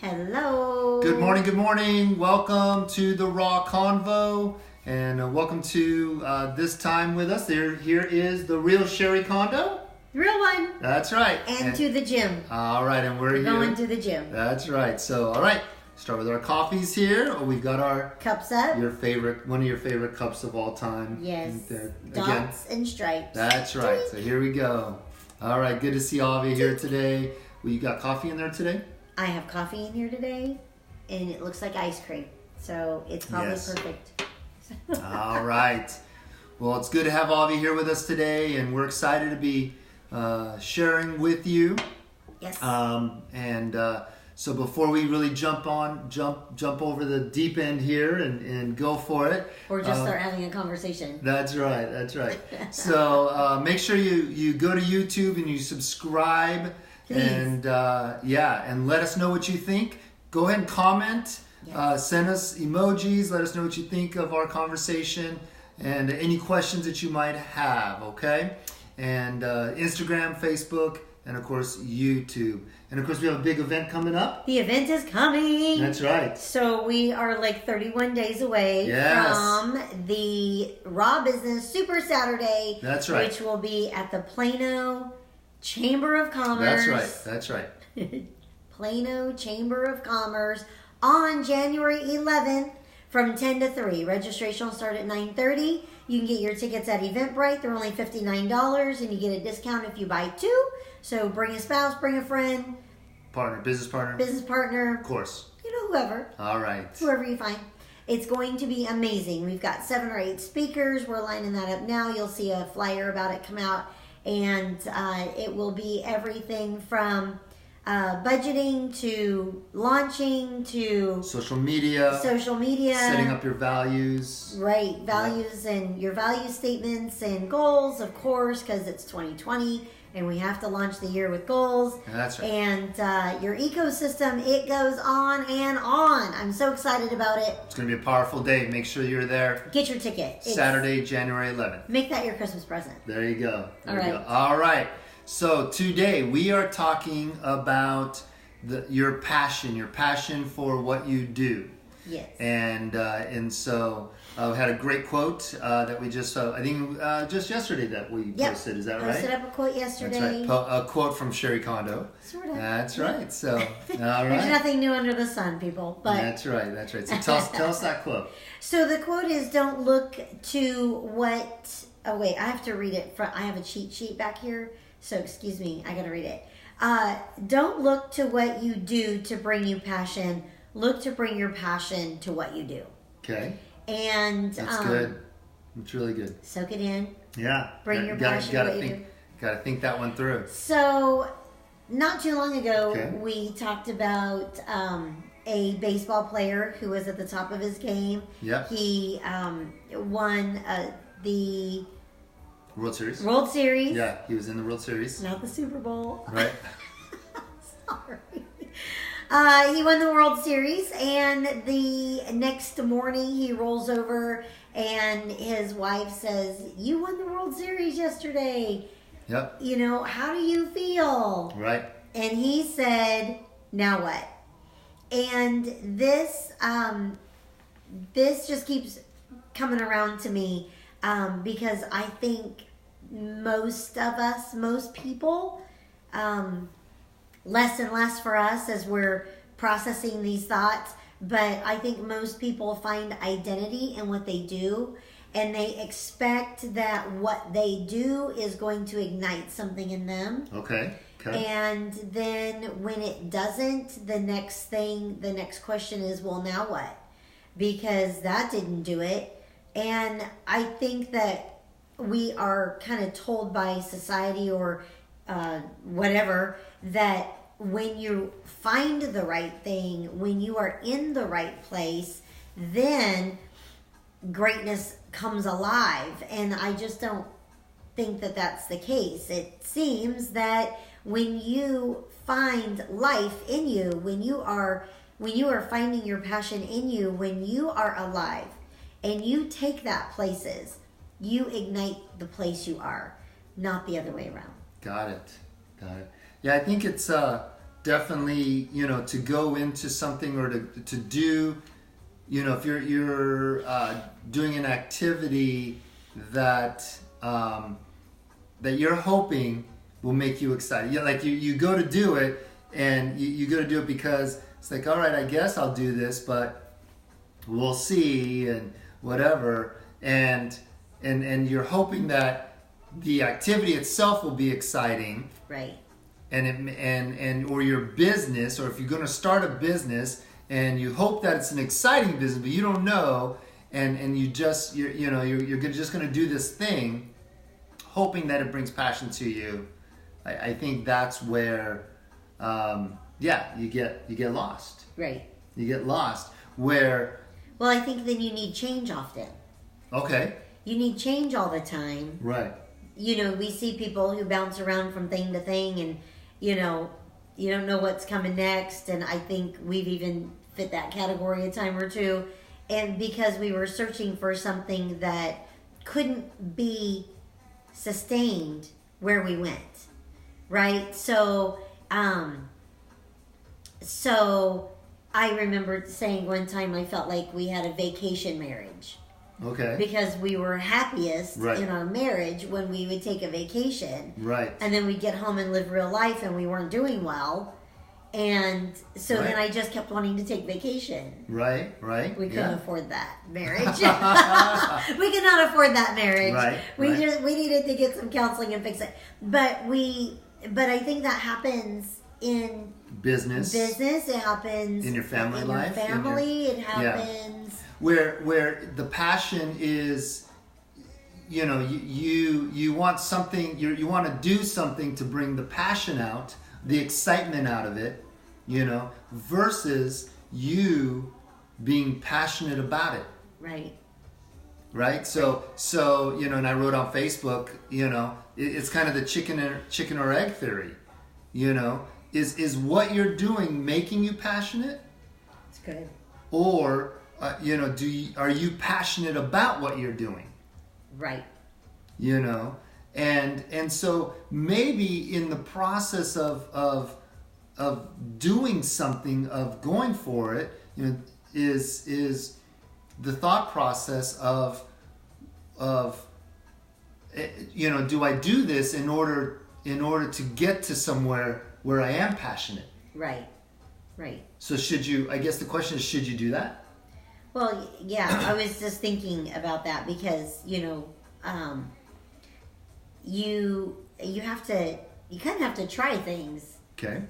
Hello. Good morning, good morning. Welcome to the Raw Convo, and welcome to this time with us. Here is the real Sherry Kondo. Real one. That's right. And to the gym. All right, and we're here. Going to the gym. That's right. So, all right, start with our coffees here. We've got our cups up. One of your favorite cups of all time. Yes. Again. Dots and stripes. That's right. So here we go. All right, good to see all of you here today. Well, you got coffee in there today? I have coffee in here today, and it looks like ice cream, so it's probably perfect. All right. Well, it's good to have all of you here with us today, and we're excited to be sharing with you. Yes. So before we really jump over the deep end here and go for it, or just start having a conversation. That's right. That's right. So make sure you go to YouTube and you subscribe. Please. And and let us know what you think. Go ahead and comment. Yes. Send us emojis. Let us know what you think of our conversation and any questions that you might have. Okay, and Instagram, Facebook, and of course YouTube. And of course we have a big event coming up. The event is coming. That's right. So we are like 31 days away from the Raw Business Super Saturday. That's right. Which will be at the Plano Chamber of Commerce. That's right. Plano Chamber of Commerce on January 11th from 10 to 3. Registration will start at 9:30. You can get your tickets at Eventbrite. They're only $59, and you get a discount if you buy two. So bring a spouse, bring a friend. Business partner. Of course. Whoever. All right. Whoever you find. It's going to be amazing. We've got 7 or 8 speakers. We're lining that up now. You'll see a flyer about it come out. And it will be everything from budgeting to launching to social media, setting up your values. Right, values and your value statements and goals, of course, because it's 2020 and we have to launch the year with goals. That's right. And your ecosystem, it goes on and on. I'm so excited about it. It's going to be a powerful day. Make sure you're there. Get your ticket. Saturday, January 11th. Make that your Christmas present. There you go. All right. So today we are talking about your passion for what you do. Yes. And so we had a great quote that we just just yesterday that we posted. Is that right? Posted up a quote yesterday. That's right. A quote from Sherry Kondo. Sort of. That's right. So all right. There's nothing new under the sun, people. But that's right. So tell us that quote. So the quote is, "Don't look to what." Oh wait, I have to read it. I have a cheat sheet back here. So excuse me, I gotta read it. Don't look to what you do to bring you passion. Look to bring your passion to what you do. Okay. And that's good. It's really good. Soak it in. Yeah. Bring your passion to what you do. Got to think that one through. So, not too long ago, we talked about a baseball player who was at the top of his game. Yep. He won the World Series. Yeah, he was in the World Series. Not the Super Bowl. Right. Sorry. He won the World Series, and the next morning he rolls over and his wife says, "You won the World Series yesterday. Yep. How do you feel?" Right. And he said, "Now what?" And this just keeps coming around to me. Because I think most people, less and less for us as we're processing these thoughts, but I think most people find identity in what they do, and they expect that what they do is going to ignite something in them. Okay. And then when it doesn't, the next question is, well, now what? Because that didn't do it. And I think that we are kind of told by society or whatever that when you find the right thing, when you are in the right place, then greatness comes alive. And I just don't think that that's the case. It seems that when you find life in you, when you are finding your passion in you, when you are alive, and you take that places, you ignite the place you are, not the other way around. Got it. Yeah, I think it's definitely, to go into something or to do, if you're doing an activity that that you're hoping will make you excited. Yeah, like you go to do it, and you go to do it because it's like, all right, I guess I'll do this, but we'll see and whatever, and you're hoping that the activity itself will be exciting, right? And or your business, or if you're going to start a business and you hope that it's an exciting business, but you don't know, and you're just going to do this thing, hoping that it brings passion to you. I think that's where, you get lost. Right. You get lost. Where. Well, I think then you need change often. Okay. You need change all the time. Right. We see people who bounce around from thing to thing, and you don't know what's coming next. And I think we've even fit that category a time or two, and because we were searching for something that couldn't be sustained where we went, right? So I remember saying one time I felt like we had a vacation marriage. Okay. Because we were happiest right. in our marriage when we would take a vacation. Right. And then we'd get home and live real life, and we weren't doing well. And so right. then I just kept wanting to take vacation. Right. We couldn't afford that marriage. We could not afford that marriage. Right. We needed to get some counseling and fix it. But I think that happens in business. It happens in your family life. Your family. It happens. Where the passion is, you want something, you want to do something to bring the passion out, the excitement out of it, versus you being passionate about it. Right. Right. So and I wrote on Facebook, it's kind of the chicken or egg theory. Is what you're doing making you passionate? It's good. Or are you passionate about what you're doing? Right. And so maybe in the process of doing something, of going for it, is the thought process of do I do this in order to get to somewhere where I am passionate? Right. So I guess the question is, should you do that? Well, yeah, I was just thinking about that because, you kind of have to try things. Okay.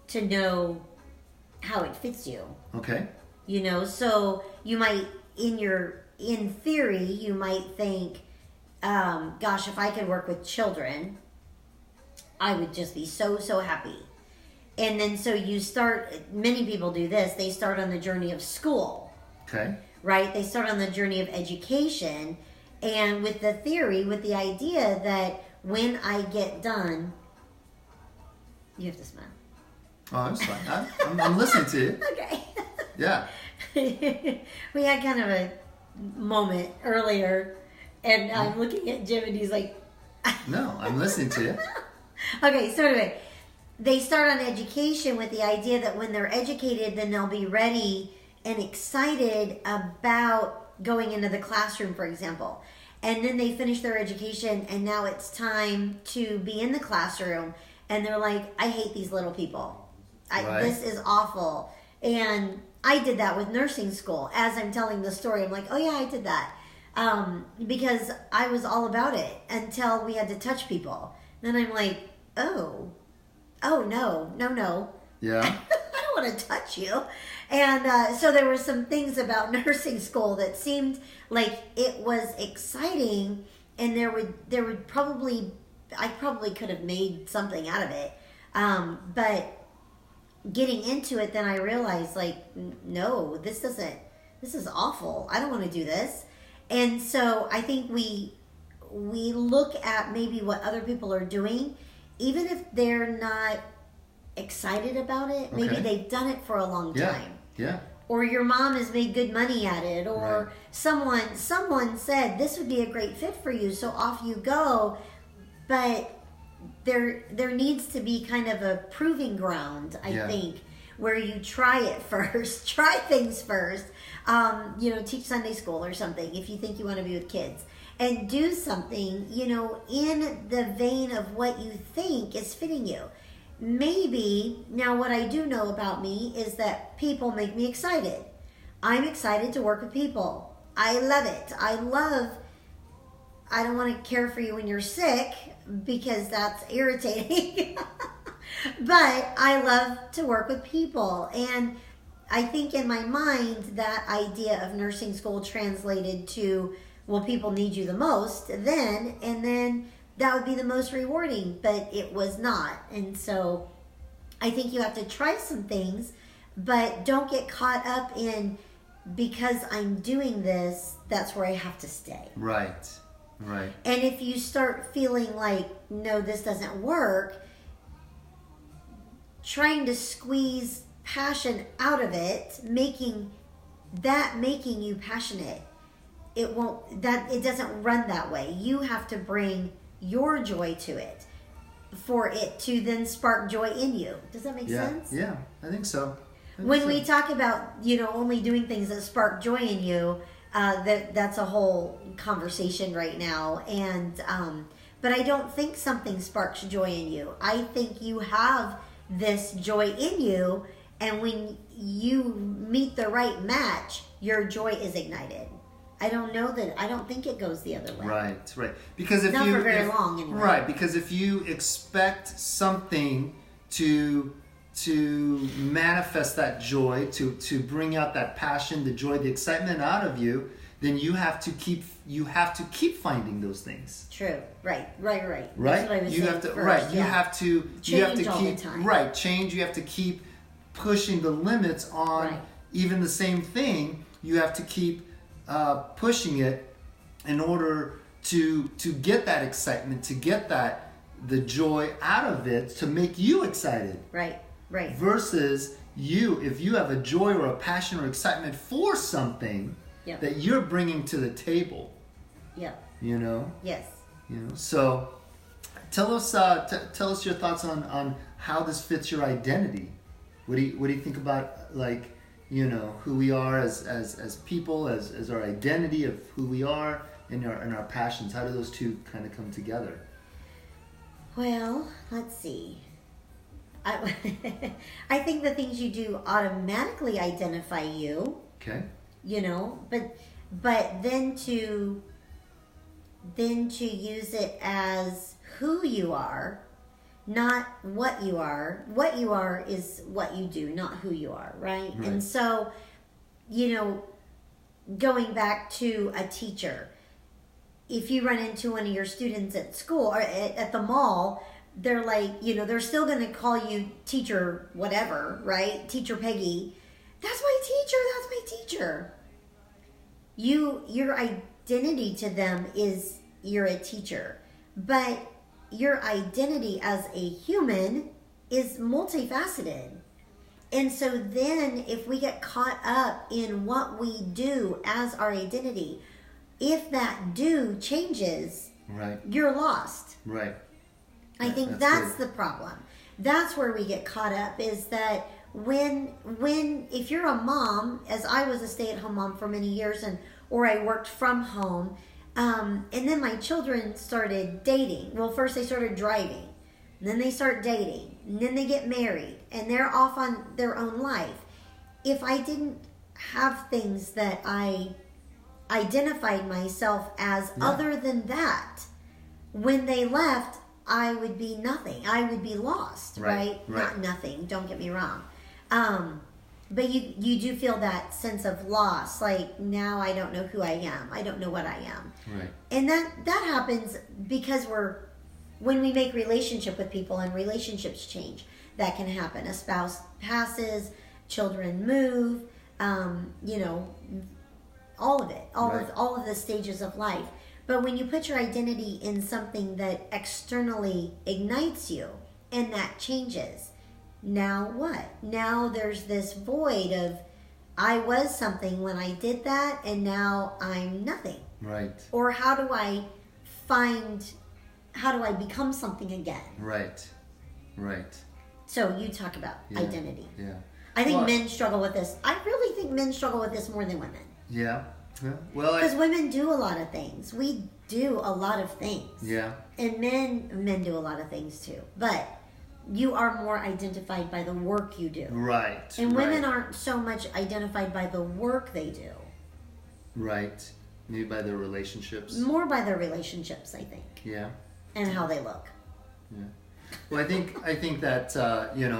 To know how it fits you. Okay. So you might, in theory, you might think, gosh, if I could work with children, I would just be so, so happy. And then so many people do this, they start on the journey of school. Okay. Right? They start on the journey of education, and with the theory, with the idea that when I get done, you have to smile. Oh, that's fine. I'm listening to you. Okay. Yeah. We had kind of a moment earlier, and I'm looking at Jim, and he's like... No, I'm listening to you. Okay, so anyway, they start on education with the idea that when they're educated, then they'll be ready and excited about going into the classroom, for example. And then they finish their education, and now it's time to be in the classroom, and they're like, I hate these little people. Right. This is awful. And I did that with nursing school. As I'm telling the story, I'm like, oh yeah, I did that. Because I was all about it until we had to touch people. Then I'm like, oh no. Yeah. I don't want to touch you. And so there were some things about nursing school that seemed like it was exciting, and I probably could have made something out of it. But getting into it, then I realized, like, no, this is awful. I don't want to do this. And so I think we look at maybe what other people are doing, even if they're not excited about it. Maybe they've done it for a long time. Yeah. Or your mom has made good money at it, or right. someone said this would be a great fit for you, so off you go. But there needs to be kind of a proving ground, I think, where you try it first, try things first. Teach Sunday school or something if you think you want to be with kids, and do something, in the vein of what you think is fitting you. Maybe, now what I do know about me is that people make me excited. I'm excited to work with people. I love it. I don't want to care for you when you're sick because that's irritating. But I love to work with people. And I think in my mind, that idea of nursing school translated to, well, people need you the most then, and then that would be the most rewarding, but it was not. And so I think you have to try some things, but don't get caught up in, because I'm doing this, that's where I have to stay. Right. And if you start feeling like, no, this doesn't work, trying to squeeze passion out of it, making you passionate, it doesn't run that way. You have to bring your joy to it for it to then spark joy in you. Does that make sense? Yeah, I think so. When we talk about, only doing things that spark joy in you, that's a whole conversation right now. And but I don't think something sparks joy in you. I think you have this joy in you, and when you meet the right match, your joy is ignited. I don't think it goes the other way. Right. Because not for very long anyway. Right, because if you expect something to manifest that joy, to bring out that passion, the joy, the excitement out of you, then you have to keep finding those things. True. Right. Right. That's what I was you saying have to. first, Right. Yeah. You have to Change all keep. the time. Right. Change. You have to keep pushing the limits on even the same thing. You have to keep pushing it in order to get that excitement, to get the joy out of it, to make you excited. Right. Versus if you have a joy or a passion or excitement for something that you're bringing to the table. Yeah. Yes. So tell us your thoughts on how this fits your identity. What do you think about, like, who we are as people, as our identity of who we are and our passions? How do those two kind of come together? Well, let's see. I think the things you do automatically identify you. Okay. But then to use it as who you are, not what you are. What you are is what you do, not who you are, right? And so, going back to a teacher, if you run into one of your students at school or at the mall, they're like, they're still going to call you teacher whatever, right? Teacher Peggy. That's my teacher. Your identity to them is you're a teacher. But your identity as a human is multifaceted. And so then if we get caught up in what we do as our identity, if that do changes, you're lost. Right. I think that's the problem. That's where we get caught up, is that if you're a mom, as I was a stay-at-home mom for many years, or I worked from home, and then my children started dating. Well, first they started driving, and then they start dating, and then they get married, and they're off on their own life. If I didn't have things that I identified myself as other than that, when they left, I would be nothing. I would be lost, right? Not nothing, don't get me wrong. But you do feel that sense of loss, like, now I don't know who I am. I don't know what I am. Right. And that happens because when we make relationship with people and relationships change, that can happen. A spouse passes, children move, all of it, all of the stages of life. But when you put your identity in something that externally ignites you and that changes, now what? Now there's this void of, I was something when I did that, and now I'm nothing. Right. Or how do I find become something again? Right. Right. So you talk about identity. Yeah. I think men struggle with this. I really think men struggle with this more than women. Yeah. Yeah. Well, because women do a lot of things. We do a lot of things. Yeah. And men do a lot of things too. But you are more identified by the work you do. Right. And women aren't so much identified by the work they do. Right. Maybe by their relationships. More by their relationships, I think. Yeah. And how they look. Yeah. Well, I think that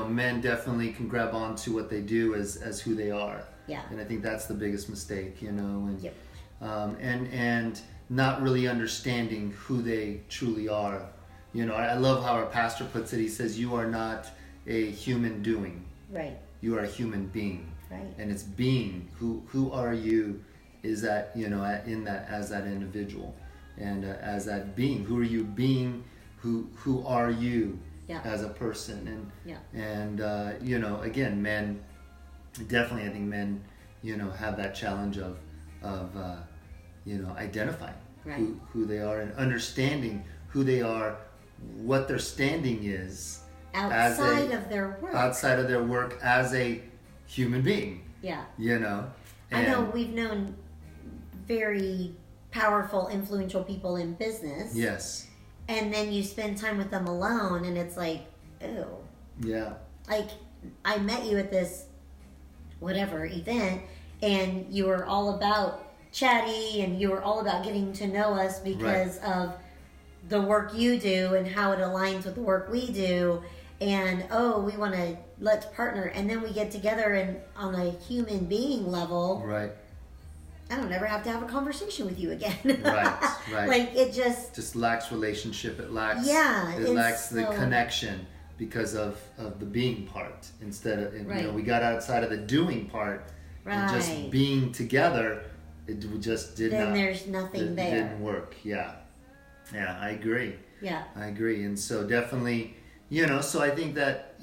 men definitely can grab onto what they do as who they are. Yeah. And I think that's the biggest mistake, and yep. And not really understanding who they truly are. I love how our pastor puts it. He says, "You are not a human doing. Right. You are a human being." Right. And it's being. Who are you? Is that in that as that individual, and as that being. Who are you being? Who are you as a person? And again, men definitely. I think men have that challenge of identifying who they are and understanding who they are, what their standing is outside of their work as a human being. Yeah. I know we've known very powerful, influential people in business. Yes. And then you spend time with them alone, and it's like, ew. Yeah. Like, I met you at this whatever event, and you were all about chatty, and you were all about getting to know us because of the work you do and how it aligns with the work we do. And, we want to, let's partner. And then we get together and on a human being level. Right. I don't ever have to have a conversation with you again. Right. Like, it just lacks relationship. It lacks the connection because of the being part instead of, we got outside of the doing part and just being together. It just did then not. There's nothing there. It didn't work. Yeah, I agree. Yeah, I agree. And so definitely, so I think that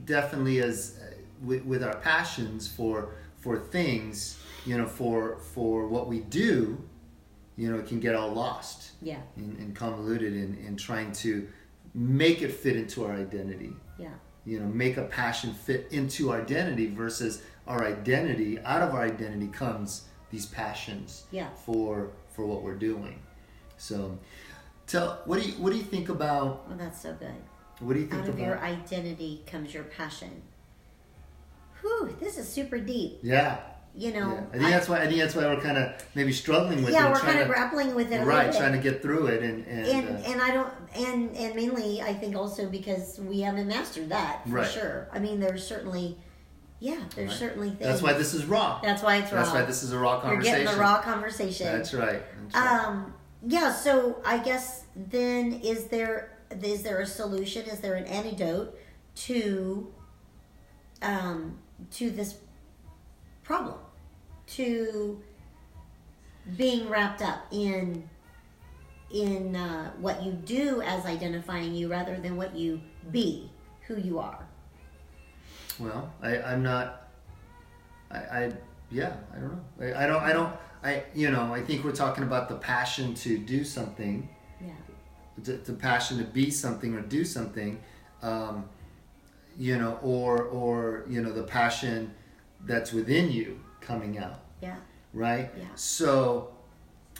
definitely as with our passions for things, for what we do, it can get all lost. Yeah. And convoluted in trying to make it fit into our identity. Yeah. Make a passion fit into our identity versus our identity. Out of our identity comes these passions. Yeah. For what we're doing. So, what do you think about? Oh, that's so good. What do you think out of about? Your identity comes your passion. Whew, this is super deep. Yeah. Yeah. I think that's why we're kind of maybe struggling with it. Yeah, we're kind of grappling with it a little bit. Trying to get through it, and I don't, and mainly I think also because we haven't mastered that for sure. I mean, there's certainly certainly things. That's why this is raw. That's why it's raw. That's why this is a raw conversation. You're getting the raw conversation. That's right. Yeah. So I guess then is there a solution? Is there an antidote to this problem, to being wrapped up in what you do as identifying you rather than what you be, who you are? Well, I'm not. I don't know. I think we're talking about the passion to do something. Yeah. The passion to be something or do something, or the passion that's within you coming out. Yeah. Right. Yeah. So,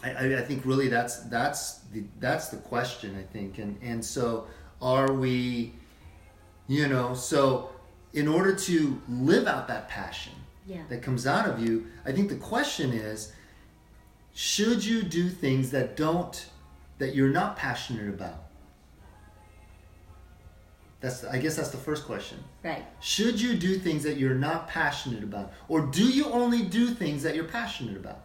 I think really that's the question. I think, and so are we, so in order to live out that passion that comes out of you, I think the question is, should you do things that you're not passionate about? I guess that's the first question. Right. Should you do things that you're not passionate about? Or do you only do things that you're passionate about?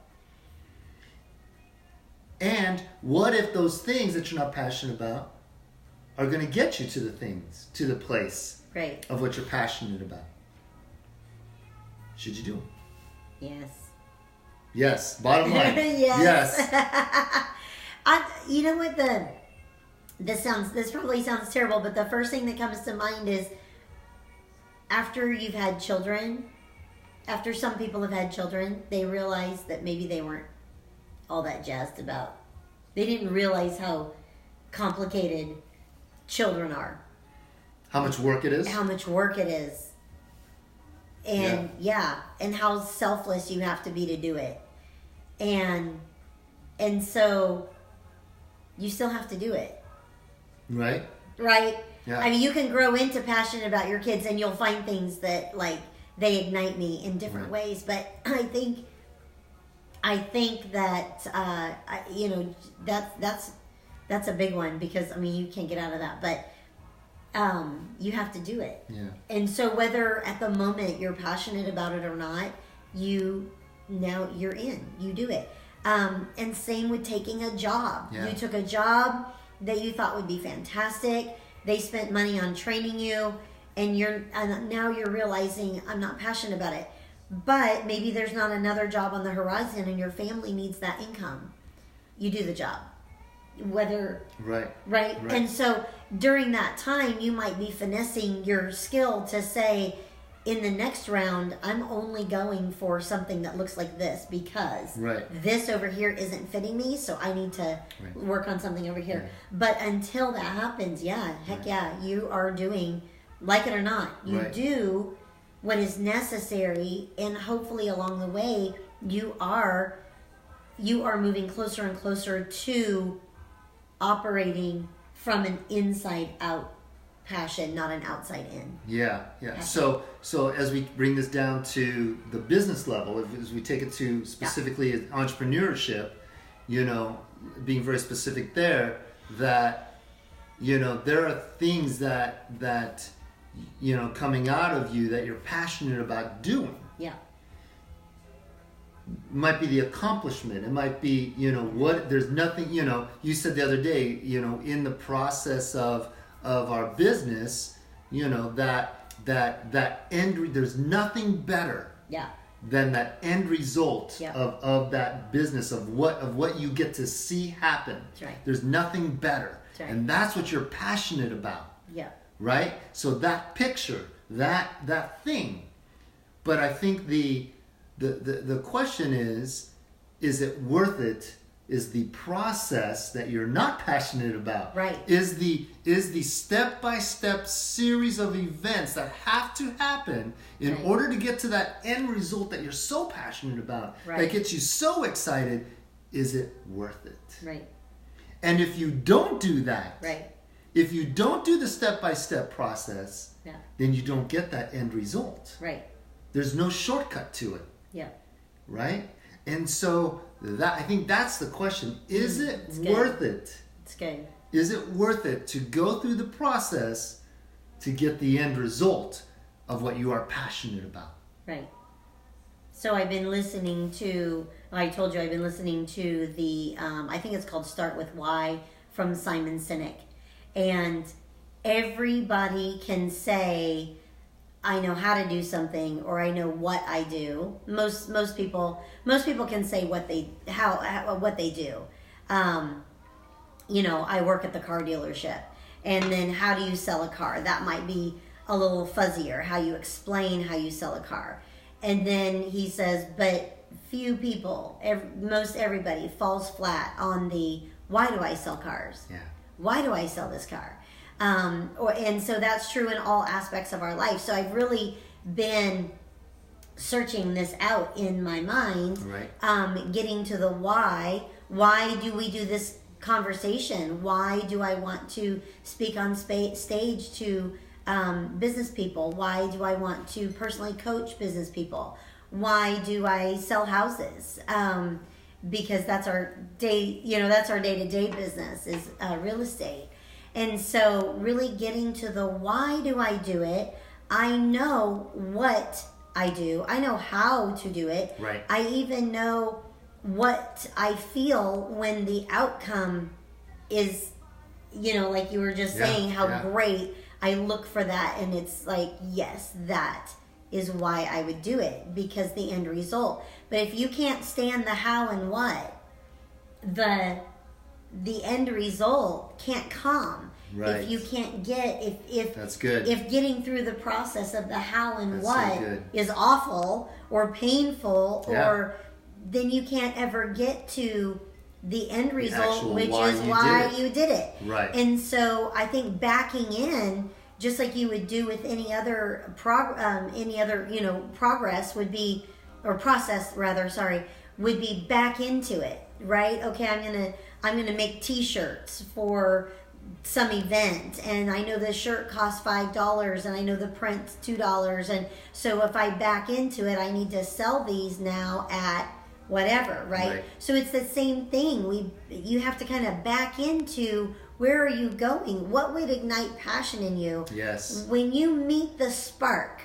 And what if those things that you're not passionate about are going to get you to the place of what you're passionate about? Should you do them? Yes. Yes. Bottom line. Yes. You know what this probably sounds terrible, but the first thing that comes to mind is after you've had children, after some people have had children, they realize that maybe they weren't all that jazzed about. They didn't realize how complicated children are. How much work it is. How much work it is. And and how selfless you have to be to do it. And so you still have to do it. Right? Right? Yeah. I mean, you can grow into passionate about your kids and you'll find things that, like, they ignite me in different ways. But I think that, that's a big one because, I mean, you can't get out of that. But you have to do it. Yeah. And so whether at the moment you're passionate about it or not, you're in. You do it. And same with taking a job. Yeah. You took a job that you thought would be fantastic. They spent money on training you, and now you're realizing I'm not passionate about it. But maybe there's not another job on the horizon, and your family needs that income. You do the job, right. And so during that time, you might be finessing your skill to say, in the next round, I'm only going for something that looks like this because this over here isn't fitting me, so I need to work on something over here. Right. But until that happens, you are doing, like it or not, you do what is necessary, and hopefully along the way, you are moving closer and closer to operating from an inside out passion, not an outside in. Yeah. Passion. So as we bring this down to the business level, as we take it to specifically entrepreneurship, being very specific there, that there are things that coming out of you that you're passionate about doing. Yeah. Might be the accomplishment. It might be there's nothing. You said the other day, in the process of our business, that end, there's nothing better than that end result of that business, of what you get to see happen. That's right. There's nothing better. That's right. And that's what you're passionate about. Yeah. Right? So that picture, that thing. But I think the question is it worth it? Is the process that you're not passionate about. Right. Is the step-by-step series of events that have to happen in order to get to that end result that you're so passionate about, that gets you so excited, is it worth it? Right. And if you don't do that, if you don't do the step-by-step process, then you don't get that end result. Right. There's no shortcut to it. Yeah. Right? And so I think that's the question. Is it worth it? It's good. Is it worth it to go through the process to get the end result of what you are passionate about? Right. So I've been listening to, I told you I've been listening to the, I think it's called Start With Why from Simon Sinek. And everybody can say, I know how to do something, or I know what I do. Most people can say what they do. I work at the car dealership, and then how do you sell a car? That might be a little fuzzier. How you explain how you sell a car, and then he says, but few people, most everybody falls flat on the why do I sell cars? Yeah. Why do I sell this car? And so that's true in all aspects of our life. So I've really been searching this out in my mind, getting to the why. Why do we do this conversation? Why do I want to speak on stage to business people? Why do I want to personally coach business people? Why do I sell houses? Because that's our day, that's our day-to-day business is real estate. And so really getting to the why do I do it? I know what I do. I know how to do it. Right. I even know what I feel when the outcome is, like you were just saying, how great I look for that. And it's like, yes, that is why I would do it, because the end result. But if you can't stand the how and what, the end result can't come. Right. If you can't get, if that's good. If getting through the process of the how and what is awful or painful, or then you can't ever get to the end result, actual which why is you why did it. you did it. Right. And so I think backing in, just like you would do with any other progress would be, or process rather, sorry, would be back into it, right? Okay, I'm gonna make T-shirts for some event, and I know the shirt costs $5, and I know the print's $2, and so if I back into it, I need to sell these now at whatever, right? So it's the same thing. You have to kind of back into, where are you going? What would ignite passion in you? Yes. When you meet the spark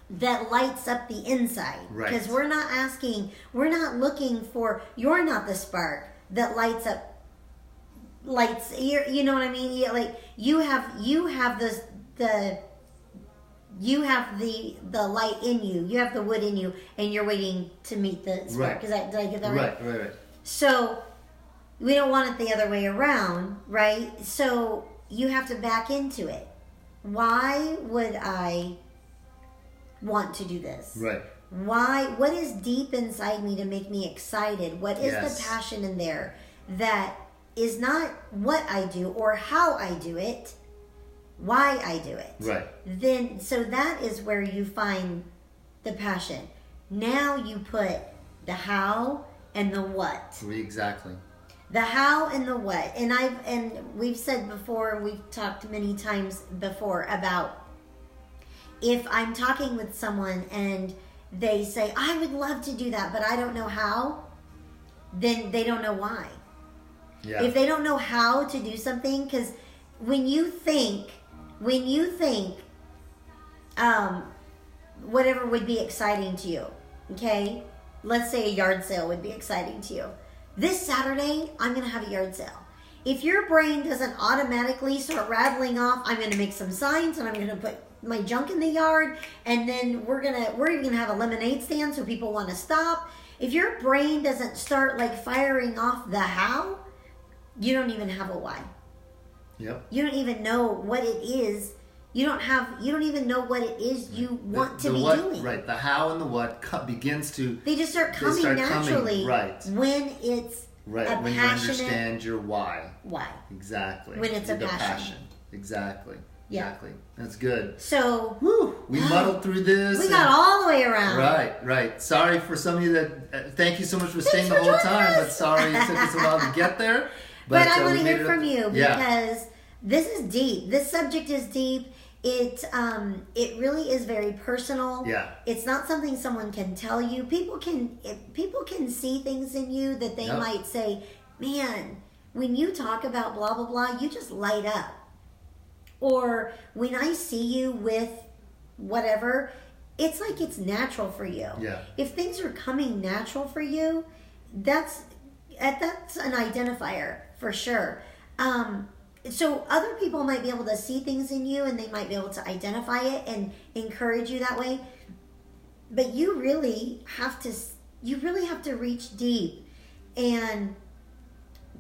that lights up the inside. Right. Because we're not looking for, you're not the spark that lights, you know what I mean? Like you have the light in you. You have the wood in you, and you're waiting to meet the spark. Right. Did I get that right? Right. So we don't want it the other way around, right? So you have to back into it. Why would I want to do this? Right. Why? What is deep inside me to make me excited? What is the passion in there that is not what I do or how I do it, why I do it? Right. Then, so that is where you find the passion. Now you put the how and the what. Exactly. The how and the what. And we've said before, and we've talked many times before about, if I'm talking with someone and they say, I would love to do that, but I don't know how, then they don't know why. Yeah. If they don't know how to do something, because when you think, whatever would be exciting to you, okay? Let's say a yard sale would be exciting to you. This Saturday, I'm going to have a yard sale. If your brain doesn't automatically start rattling off, I'm going to make some signs and I'm going to put my junk in the yard, and then we're even gonna have a lemonade stand so people want to stop. If your brain doesn't start like firing off the how, you don't even have a why. Yep. You don't even know what it is. You don't even know what it is you want to be what, doing. Right. The how and the what begins to. They just start coming naturally. Right. When it's right. A when you understand your why. Why. Exactly. When it's a passion. Exactly. Yeah. Exactly. That's good. So, we muddled through this. We got all the way around. Right. Sorry for some of you that. Thank you so much for staying the whole time, but sorry it took us a while to get there. But I want to hear from you because this is deep. This subject is deep. It really is very personal. Yeah. It's not something someone can tell you. People can see things in you that they might say, man, when you talk about blah blah blah, you just light up. Or when I see you with whatever, it's like it's natural for you. Yeah. If things are coming natural for you, that's an identifier for sure. So other people might be able to see things in you and they might be able to identify it and encourage you that way. But you really have to reach deep and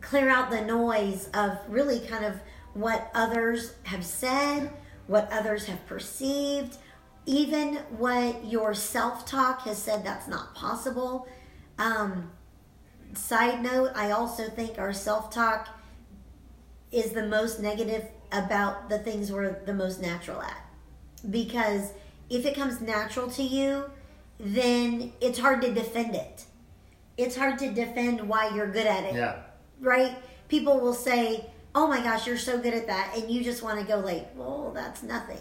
clear out the noise of really kind of what others have said, what others have perceived, even what your self-talk has said that's not possible. Side note, I also think our self-talk is the most negative about the things we're the most natural at. Because if it comes natural to you, then it's hard to defend it. It's hard to defend why you're good at it. Yeah. Right? People will say, oh my gosh, you're so good at that. And you just want to go like, well, that's nothing.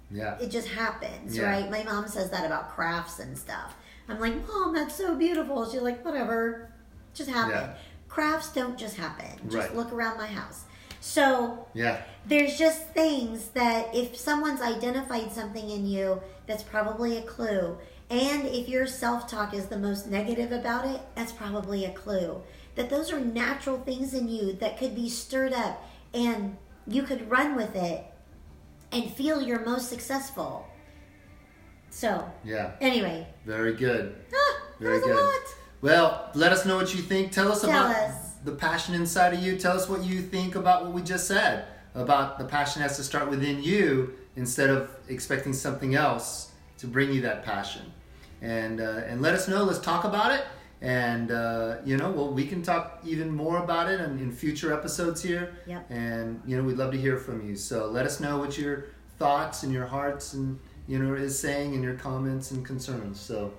Yeah. It just happens, yeah. right? My mom says that about crafts and stuff. I'm like, Mom, that's so beautiful. She's like, whatever. Just happen. Yeah. Crafts don't just happen. Just right. look around my house. So yeah. There's just things that if someone's identified something in you, that's probably a clue. And if your self-talk is the most negative about it, that's probably a clue. That those are natural things in you that could be stirred up and you could run with it and feel you're most successful. So, yeah. Anyway. Very good. Very good. A lot. Well, let us know what you think. Tell us the passion inside of you. Tell us what you think about what we just said. About the passion has to start within you instead of expecting something else to bring you that passion. And let us know. Let's talk about it. And, we can talk even more about it in future episodes here. Yep. And, we'd love to hear from you. So let us know what your thoughts and your hearts and, is saying in your comments and concerns. So,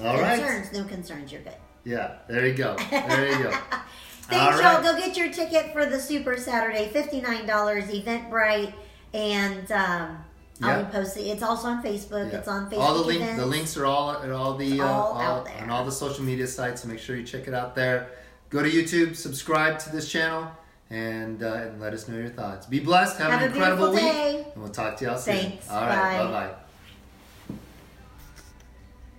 all right. Concerns, no concerns, you're good. Yeah, there you go. There you go. Thanks, y'all. Go get your ticket for the Super Saturday, $59, Eventbrite, and I'll be posting. It's also on Facebook. It's on Facebook. All the links are all at all out there on all the social media sites. So make sure you check it out there. Go to YouTube, subscribe to this channel, and let us know your thoughts. Be blessed. Have an incredible week, day. and we'll talk to y'all soon. Thanks. All right. Bye. Bye.